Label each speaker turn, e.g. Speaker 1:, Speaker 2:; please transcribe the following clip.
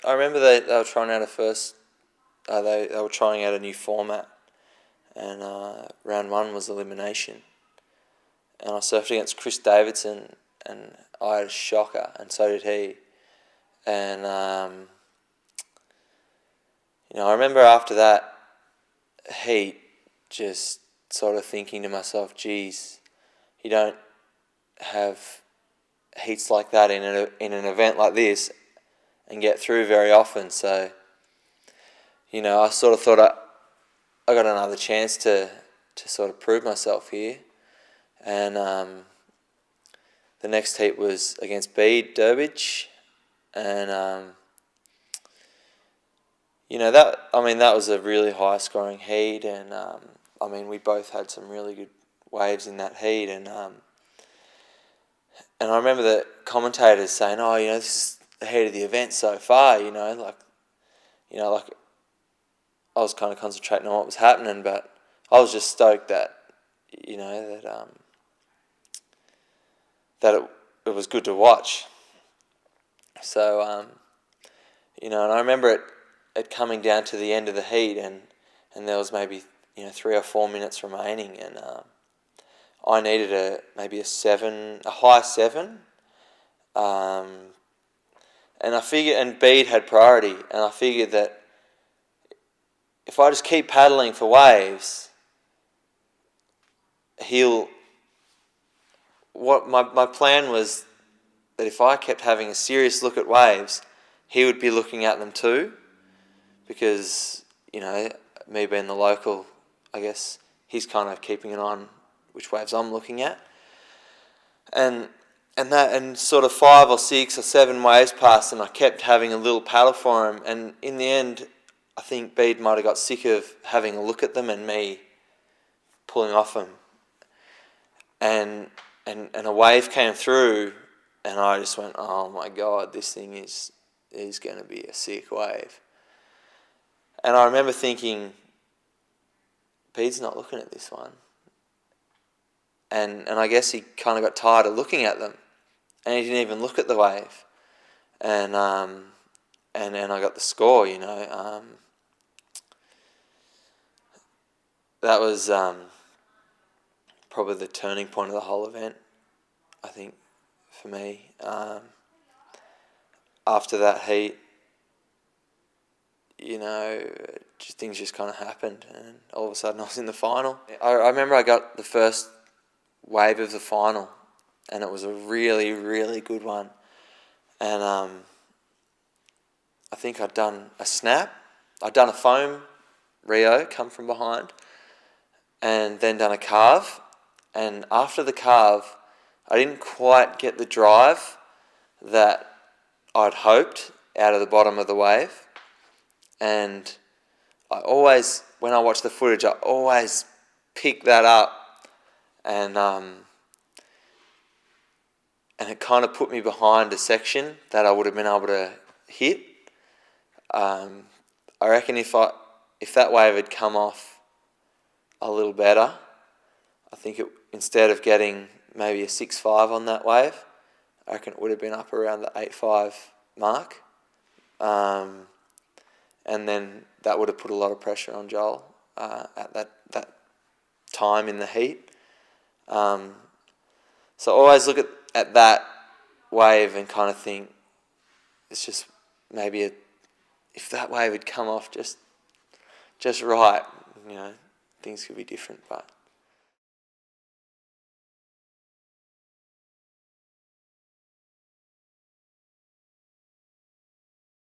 Speaker 1: I remember they were trying out they were trying out a new format, and round one was elimination, and I surfed against Chris Davidson, and I had a shocker, and so did he, and I remember after that heat just sort of thinking to myself, geez, you don't have heats like that in an event like this and get through very often. So, I sort of thought I got another chance to sort of prove myself here. And the next heat was against Bede Durbridge, and that was a really high scoring heat, and we both had some really good waves in that heat, and I remember the commentators saying, "Oh, this is the heat of the event so far." I was kind of concentrating on what was happening, but I was just stoked that it was good to watch. So and I remember it coming down to the end of the heat, and there was maybe 3 or 4 minutes remaining, and I needed a high 7, and I figured, and Bede had priority, and I figured that if I just keep paddling for waves, my plan was that if I kept having a serious look at waves, he would be looking at them too, because me being the local, I guess he's kind of keeping an eye on which waves I'm looking at, and sort of 5 or 6 or 7 waves passed, and I kept having a little paddle for him, and in the end, I think Bede might have got sick of having a look at them and me pulling off them, and a wave came through, and I just went, oh my God, this thing is going to be a sick wave. And I remember thinking, Bede's not looking at this one. And I guess he kind of got tired of looking at them, and he didn't even look at the wave. And I got the score, that was probably the turning point of the whole event, I think, for me. After that heat, things just kind of happened, and all of a sudden I was in the final. I remember I got the first wave of the final, and it was a really, really good one. And I think I'd done a snap, I'd done a foam Rio, come from behind, and then done a carve. And after the carve, I didn't quite get the drive that I'd hoped out of the bottom of the wave. And I always, when I watch the footage, I always pick that up, and it kind of put me behind a section that I would have been able to hit. I reckon if that wave had come off a little better, I think instead of getting maybe a 6.5 on that wave, I reckon it would have been up around the 8.5 mark. And then that would have put a lot of pressure on Joel at that time in the heat. So I always look at that wave and kind of think, it's just maybe if that wave had come off just right, things could be different, but